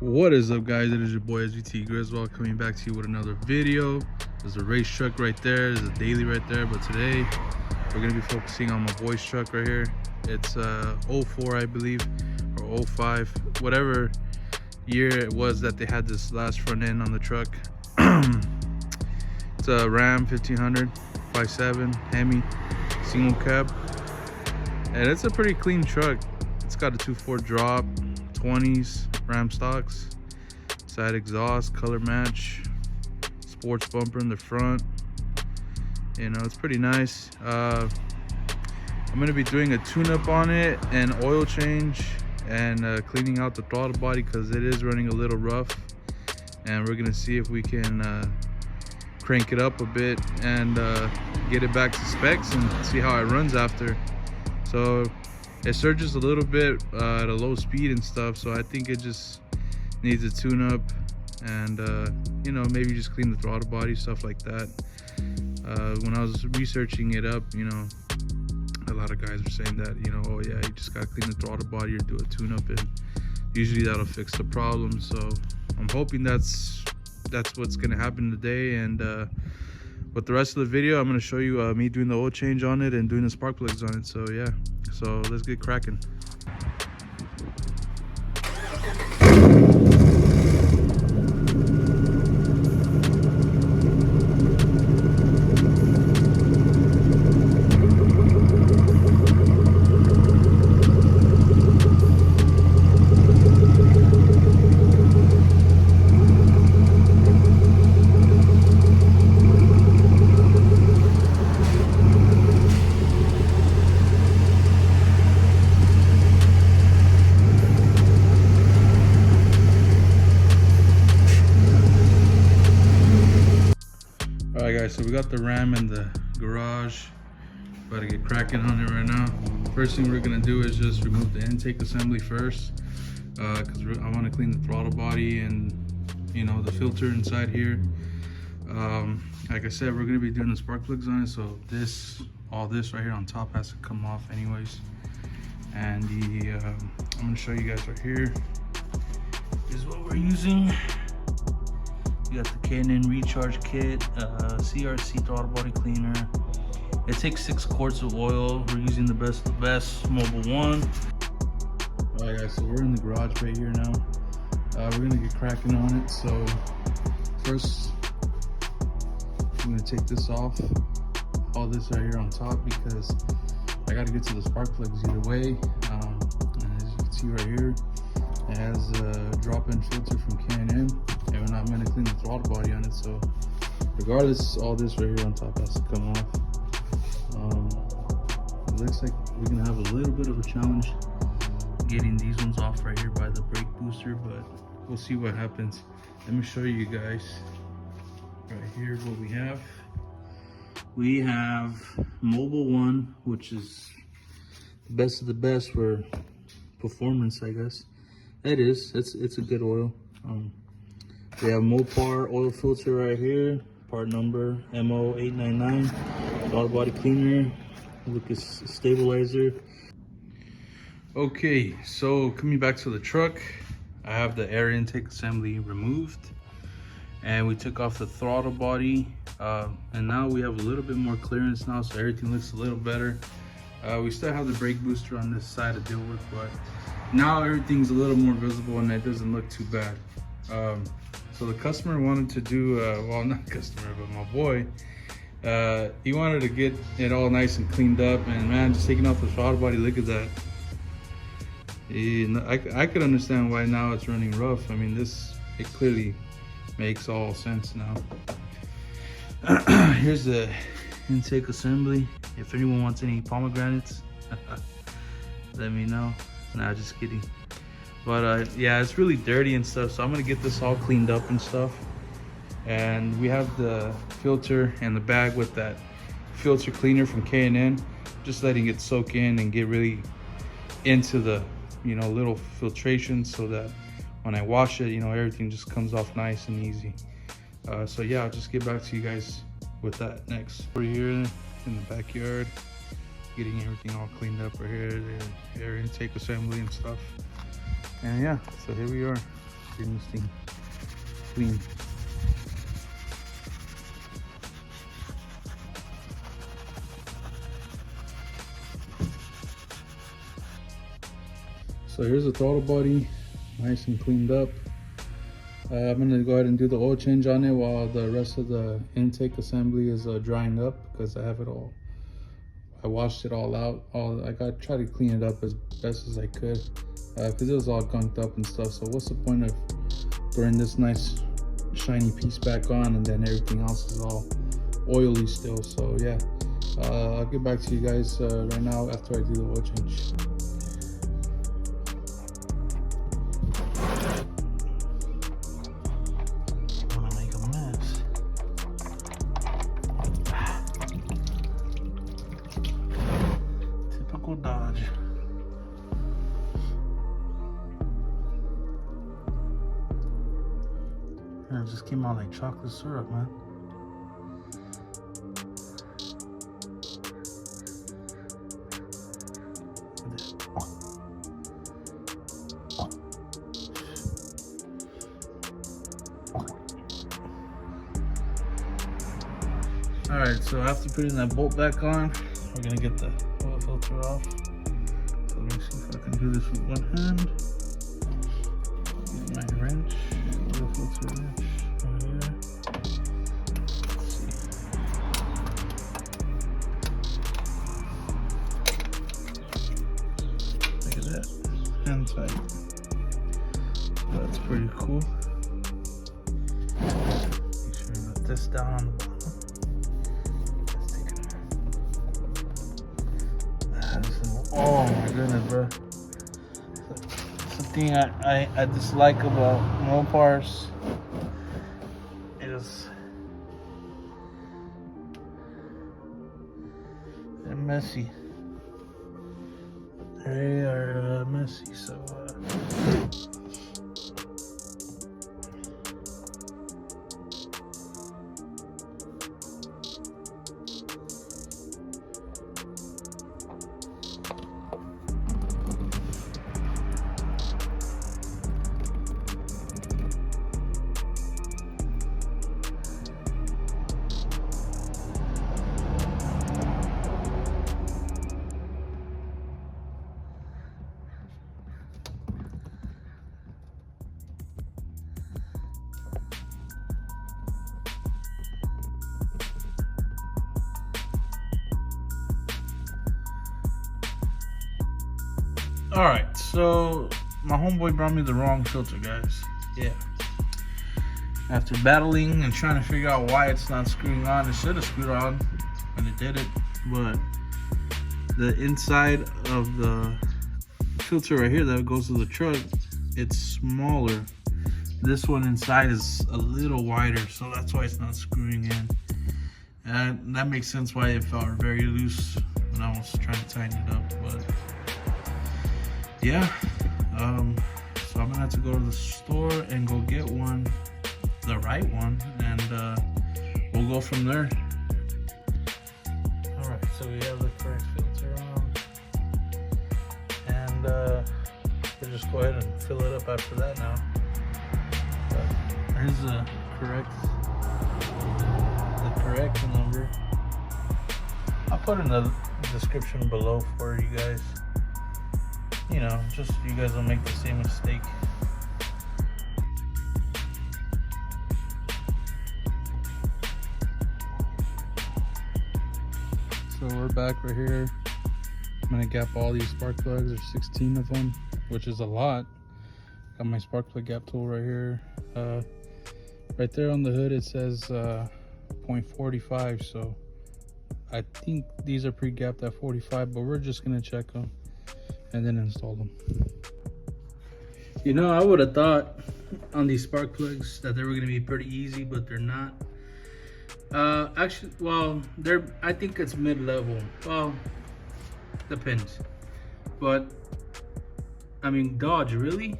What is up, guys? It is your boy SVT Griswold coming back to you with another video. There's a race truck right there, there's a daily right there, but today we're gonna be focusing on my boy's truck right here. It's 04, I believe, or 05, whatever year it was that they had this last front end on the truck. It's a Ram 1500 5.7 Hemi single cab, and it's a pretty clean truck. It's got a 2.4 drop, 20s Ram stocks, side exhaust, color match, sports bumper in the front. You know, it's pretty nice. I'm gonna be doing a tune-up on it and oil change and cleaning out the throttle body because it is running a little rough, and we're gonna see if we can crank it up a bit and get it back to specs and see how it runs after. So it surges a little bit at a low speed and stuff, so I think it just needs a tune-up and you know, maybe just clean the throttle body, stuff like that. When I was researching it up, you know, a lot of guys are saying that, you know, oh yeah, you just gotta clean the throttle body or do a tune-up, and usually that'll fix the problem. So I'm hoping that's what's gonna happen today. And with the rest of the video, I'm gonna show you me doing the oil change on it and doing the spark plugs on it. So yeah, so let's get cracking. Alright guys, so we got the Ram in the garage. About to get cracking on it right now. First thing we're gonna do is just remove the intake assembly first, because I want to clean the throttle body and, you know, the filter inside here. Like I said, we're gonna be doing the spark plugs on it, so all this right here on top has to come off anyways. And I'm gonna show you guys right here. This is what we're using. You got the K&N recharge kit, CRC throttle body cleaner. It takes 6 quarts of oil. We're using the best of the best Mobile 1. All right guys, so we're in the garage right here now. We're gonna get cracking on it. So first, I'm gonna take this off, all this right here on top, because I gotta get to the spark plugs either way. And as you can see right here, it has a drop-in filter from K&N. And I'm gonna clean the throttle body on it, so regardless, all this right here on top has to come off. It looks like we're gonna have a little bit of a challenge getting these ones off right here by the brake booster, but we'll see what happens. Let me show you guys right here what we have. We have Mobile 1, which is the best of the best for performance, I guess. It's a good oil. We have Mopar oil filter right here, part number MO899, throttle body cleaner, Lucas stabilizer. Okay, so coming back to the truck, I have the air intake assembly removed, and we took off the throttle body, and now we have a little bit more clearance now, so everything looks a little better. We still have the brake booster on this side to deal with, but now everything's a little more visible and it doesn't look too bad. So the customer wanted to do, well, not customer, but my boy, he wanted to get it all nice and cleaned up, and man, just taking off the throttle body, look at that. I could understand why now it's running rough. I mean, it clearly makes all sense now. Here's the intake assembly. If anyone wants any pomegranates, let me know. Nah, just kidding. But yeah, it's really dirty and stuff, so I'm gonna get this all cleaned up and stuff. And we have the filter and the bag with that filter cleaner from K&N, just letting it soak in and get really into the, you know, little filtration, so that when I wash it, you know, everything just comes off nice and easy. So yeah, I'll just get back to you guys with that next. We're here in the backyard, getting everything all cleaned up right here, the air intake assembly and stuff. And yeah, so here we are. getting this thing clean. So here's the throttle body, nice and cleaned up. I'm gonna go ahead and do the oil change on it while the rest of the intake assembly is drying up, because I have it all. I washed it all out. Tried to clean it up as best as I could, because it was all gunked up and stuff. So what's the point of throwing this nice shiny piece back on and then everything else is all oily still? So yeah, I'll get back to you guys right now after I do the oil change. Dodge. And it just came out like chocolate syrup, man. All right, so after putting that bolt back on, we're gonna get the oil filter off. So let me see if I can do this with one hand. Use my wrench, oil filter wrench right here. Let's see. Look at that, hand tight. That's pretty cool. Make sure you put this down on the bottom. Oh my goodness, bro. It's the thing I dislike about Mopars is they're messy. They are messy, so alright, so my homeboy brought me the wrong filter, guys. Yeah. After battling and trying to figure out why it's not screwing on, it should have screwed on when it did it. But the inside of the filter right here that goes to the truck, it's smaller. This one inside is a little wider, so that's why it's not screwing in. And that makes sense why it felt very loose when I was trying to tighten it up. But yeah, so I'm gonna have to go to the store and go get one, the right one, and we'll go from there. All right, so we have the correct filter on, and we'll just go ahead and fill it up after that now. But here's the correct number. I'll put in the description below for you guys. You know, just so you guys don't make the same mistake. So we're back right here. I'm gonna gap all these spark plugs. There's 16 of them, which is a lot. Got my spark plug gap tool right here. Right there on the hood it says 0.45, so I think these are pre-gapped at 45, but we're just gonna check them and then install them. You know, I would have thought on these spark plugs that they were gonna be pretty easy, but they're not. Actually, well, I think it's mid-level. Well, depends. But I mean, Dodge, really?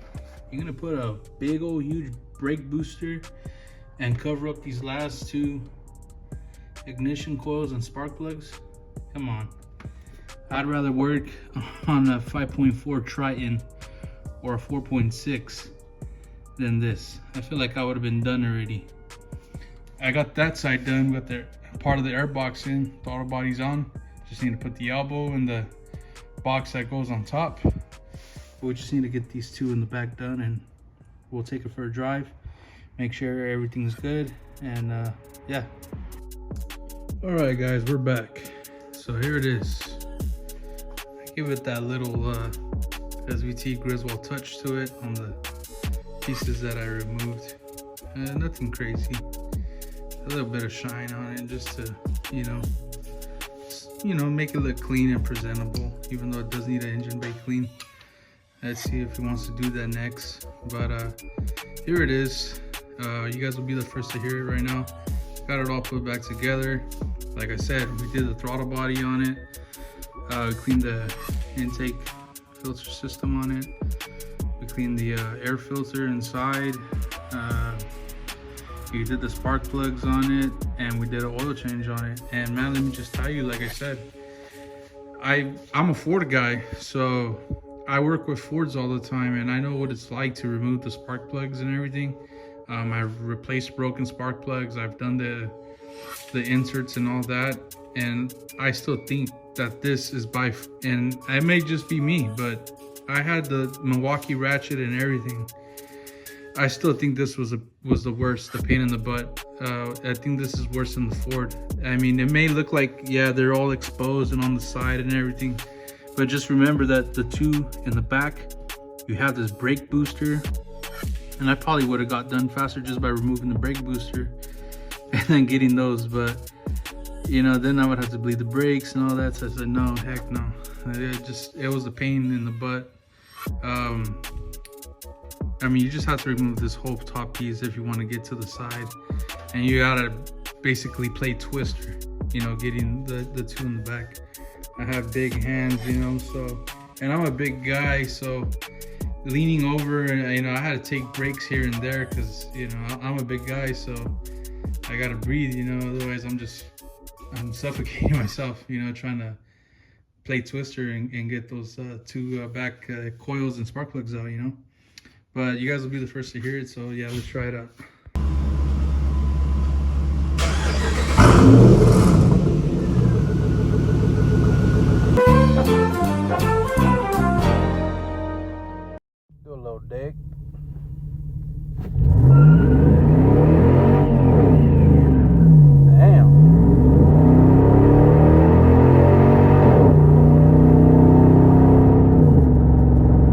You're gonna put a big old huge brake booster and cover up these last two ignition coils and spark plugs? Come on. I'd rather work on a 5.4 Triton or a 4.6 than this. I feel like I would have been done already. I got that side done with the part of the air box in, throttle body's on. Just need to put the elbow in the box that goes on top. We just need to get these two in the back done, and we'll take it for a drive, make sure everything's good, and yeah. All right guys, we're back. So here it is. I give it that little SVT Griswold touch to it on the pieces that I removed. Nothing crazy. A little bit of shine on it just to, you know, make it look clean and presentable, even though it does need an engine bay clean. Let's see if he wants to do that next. But here it is. You guys will be the first to hear it right now. Got it all put back together. Like I said, we did the throttle body on it. We cleaned the intake filter system on it. We cleaned the air filter inside. We did the spark plugs on it, and we did an oil change on it. And man, let me just tell you, like I said, I'm a Ford guy, so I work with Fords all the time, and I know what it's like to remove the spark plugs and everything. I've replaced broken spark plugs. I've done the inserts and all that, and I still think that this is and it may just be me, but I had the Milwaukee ratchet and everything. I still think this was the worst, the pain in the butt. I think this is worse than the Ford. I mean, it may look like, yeah, they're all exposed and on the side and everything, but just remember that the two in the back, you have this brake booster, and I probably would have got done faster just by removing the brake booster and then getting those, but you know, then I would have to bleed the brakes and all that, so I said, no, heck no. It was a pain in the butt. I mean, you just have to remove this whole top piece if you want to get to the side, and you gotta basically play twister, you know, getting the two in the back. I have big hands, you know, so, and I'm a big guy, so leaning over, and you know, I had to take breaks here and there because, you know, I'm a big guy, so I gotta breathe, you know, otherwise I'm suffocating myself, you know, trying to play twister and get those two back coils and spark plugs out, you know. But you guys will be the first to hear it, so yeah, let's try it out.